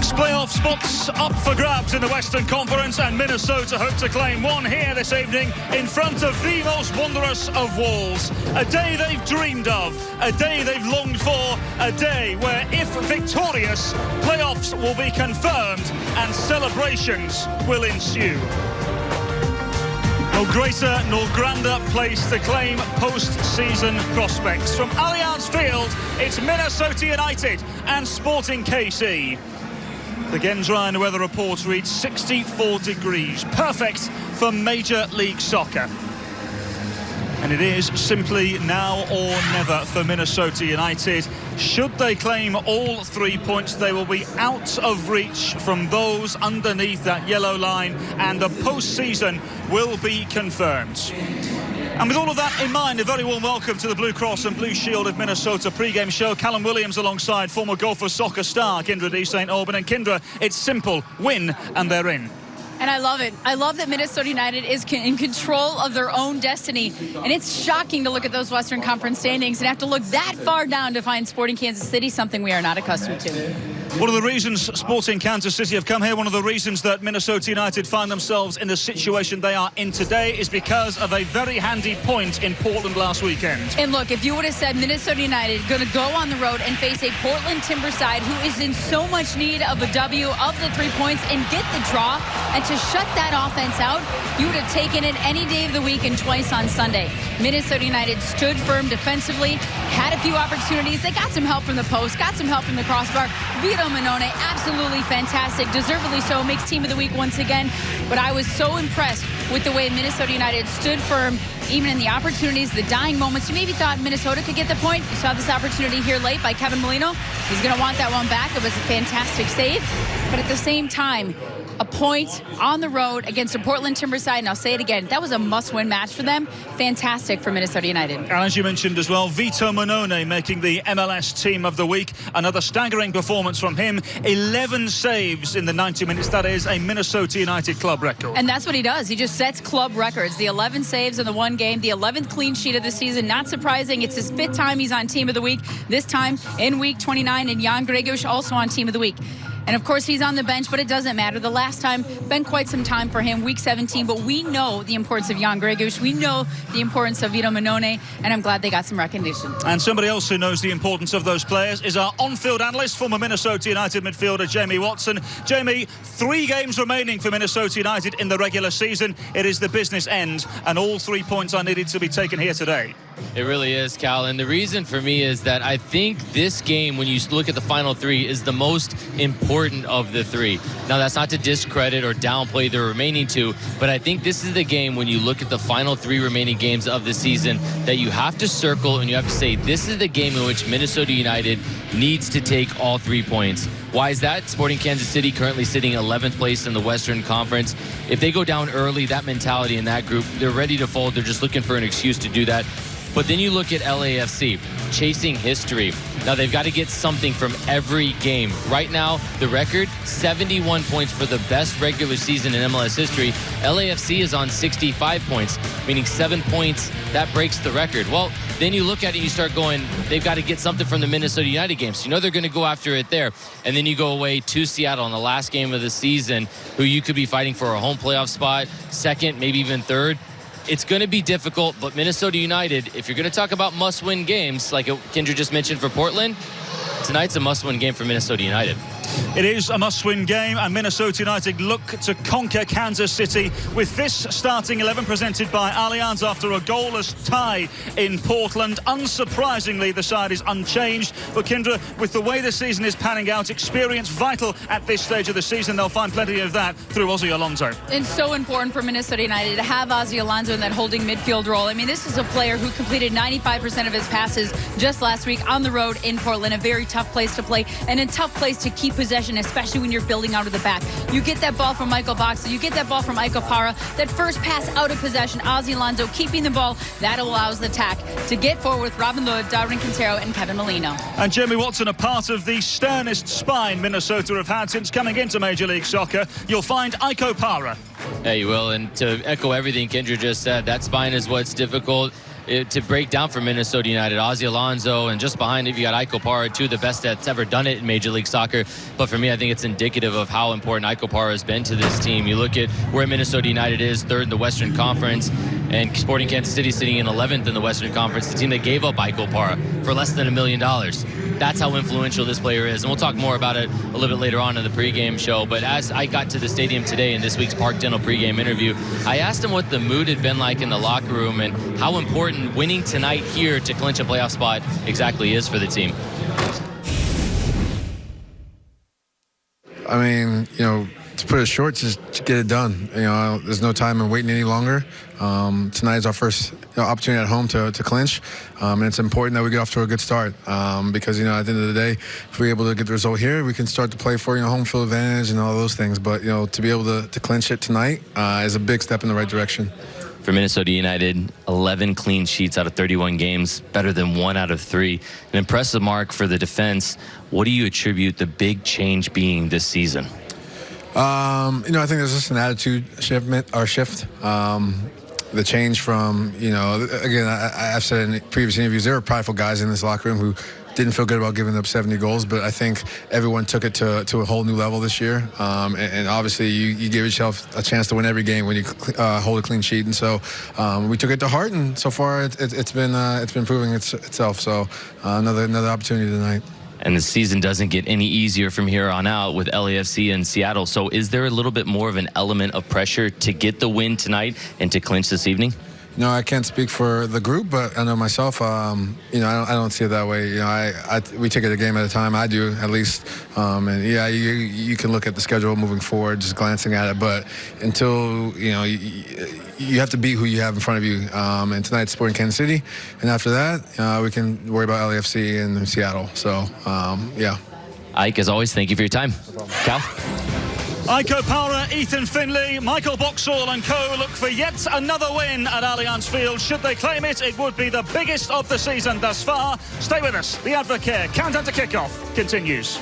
Six playoff spots up for grabs in the Western Conference, and Minnesota hope to claim one here this evening in front of the most wondrous of walls. A day they've dreamed of, a day they've longed for, a day where, if victorious, playoffs will be confirmed and celebrations will ensue. No greater nor grander place to claim post-season prospects. From Allianz Field, it's Minnesota United and Sporting KC. The Gensrine weather report reads 64 degrees, perfect for Major League Soccer. And it is simply now or never for Minnesota United. Should they claim all 3 points, they will be out of reach from those underneath that yellow line, and the postseason will be confirmed. And with all of that in mind, a very warm welcome to the Blue Cross and Blue Shield of Minnesota pre-game show. Callum Williams alongside former Gopher soccer star Kyndra de St. Aubin. And Kyndra, it's simple, win and they're in. And I love it. I love that Minnesota United is in control of their own destiny. And it's shocking to look at those Western Conference standings and have to look that far down to find Sporting Kansas City, something we are not accustomed to. One of the reasons Sporting Kansas City have come here, one of the reasons that Minnesota United find themselves in the situation they are in today, is because of a very handy point in Portland last weekend. And look, if you would have said Minnesota United going to go on the road and face a Portland Timber side who is in so much need of a W, of the 3 points, and get the draw, and to shut that offense out, you would have taken it any day of the week and twice on Sunday. Minnesota United stood firm defensively, had a few opportunities. They got some help from the post, got some help from the crossbar. Vito Mannone, absolutely fantastic, deservedly so, makes Team of the Week once again. But I was so impressed with the way Minnesota United stood firm, even in the opportunities, the dying moments. You maybe thought Minnesota could get the point. You saw this opportunity here late by Kevin Molino. He's going to want that one back. It was a fantastic save. But at the same time, a point on the road against a Portland Timber side, and I'll say it again, that was a must-win match for them. Fantastic for Minnesota United. And as you mentioned as well, Vito Mannone making the MLS Team of the Week. Another staggering performance from him. 11 saves in the 90 minutes. That is a Minnesota United club record. And that's what he does. He just sets club records. The 11 saves in the one game, the 11th clean sheet of the season. Not surprising. It's his 5th time he's on Team of the Week. This time in Week 29, and Jan Gregus also on Team of the Week. And, of course, he's on the bench, but it doesn't matter. The last time, been quite some time for him, Week 17. But we know the importance of Jan Gregus. We know the importance of Vito Mannone, and I'm glad they got some recognition. And somebody else who knows the importance of those players is our on-field analyst, former Minnesota United midfielder Jamie Watson. Jamie, 3 games remaining for Minnesota United in the regular season. It is the business end, and all 3 points are needed to be taken here today. It really is, Cal. And the reason for me is that I think this game, when you look at the final 3, is the most important of the 3. Now, that's not to discredit or downplay the remaining 2, but I think this is the game, when you look at the final 3 remaining games of the season, that you have to circle and you have to say, this is the game in which Minnesota United needs to take all 3 points. Why is that? Sporting Kansas City currently sitting 11th place in the Western Conference. If they go down early, that mentality in that group, they're ready to fold. They're just looking for an excuse to do that. But then you look at LAFC, chasing history. Now, they've got to get something from every game. Right now, the record, 71 points for the best regular season in MLS history. LAFC is on 65 points, meaning 7 points. That breaks the record. Well, then you look at it and you start going, they've got to get something from the Minnesota United games. You know they're going to go after it there. And then you go away to Seattle in the last game of the season, who you could be fighting for a home playoff spot, second, maybe even third. It's going to be difficult, but Minnesota United, if you're going to talk about must-win games, like Kyndra just mentioned for Portland, tonight's a must-win game for Minnesota United. It is a must-win game, and Minnesota United look to conquer Kansas City with this starting 11 presented by Allianz after a goalless tie in Portland. Unsurprisingly, the side is unchanged. But Kyndra, with the way the season is panning out, experience vital at this stage of the season. They'll find plenty of that through Ozzie Alonso. It's so important for Minnesota United to have Ozzie Alonso in that holding midfield role. I mean, this is a player who completed 95% of his passes just last week on the road in Portland. A very tough place to play and a tough place to keep possession, especially when you're building out of the back. You get that ball from Michael Boxall, you get that ball from Iko Para, that first pass out of possession, Ozzie Alonso keeping the ball, that allows the attack to get forward with Robin Lod, Darwin Quintero, and Kevin Molino. And Jamie Watson, a part of the sternest spine Minnesota have had since coming into Major League Soccer. You'll find Iko Para. Yeah, you will. And to echo everything Kyndra just said, that spine is what's difficult. to break down for Minnesota United. Ozzie Alonso, and just behind it, you got Iko Para, two of the best that's ever done it in Major League Soccer. But for me, I think it's indicative of how important Iko Para has been to this team. You look at where Minnesota United is, third in the Western Conference, and Sporting Kansas City sitting in 11th in the Western Conference, the team that gave up Iko Para for less than $1 million. That's how influential this player is. And we'll talk more about it a little bit later on in the pregame show. But as I got to the stadium today in this week's Park Dental pregame interview, I asked him what the mood had been like in the locker room and how important winning tonight here to clinch a playoff spot exactly is for the team. I mean, you know, to put it short, just get it done. You know, there's no time in waiting any longer. Tonight is our first opportunity at home to clinch, and it's important that we get off to a good start because, you know, at the end of the day, if we're able to get the result here, we can start to play for, you know, home field advantage and all those things. But, you know, to be able to clinch it tonight is a big step in the right direction. For Minnesota United, 11 clean sheets out of 31 games, better than 1 out of 3. An impressive mark for the defense. What do you attribute the big change being this season? You know, I think there's just an attitude shift. The change from, you know, again, I've said in previous interviews, there were prideful guys in this locker room who didn't feel good about giving up 70 goals, but I think everyone took it to a whole new level this year. And obviously, you give yourself a chance to win every game when you hold a clean sheet. And so we took it to heart, and so far it's been proving itself. So another opportunity tonight. And the season doesn't get any easier from here on out with LAFC and Seattle. So is there a little bit more of an element of pressure to get the win tonight and to clinch this evening? No, I can't speak for the group, but I know myself. You know, I don't see it that way. You know, we take it a game at a time. I do, at least. And yeah, you can look at the schedule moving forward, just glancing at it. But until, you know, you have to beat who you have in front of you. And tonight's Sporting Kansas City, and after that, we can worry about LAFC and Seattle. So yeah. Ike, as always, thank you for your time. Cal? Iko Para, Ethan Finlay, Michael Boxall and co look for yet another win at Allianz Field. Should they claim it, it would be the biggest of the season thus far. Stay with us. The Advocare Countdown to Kickoff continues.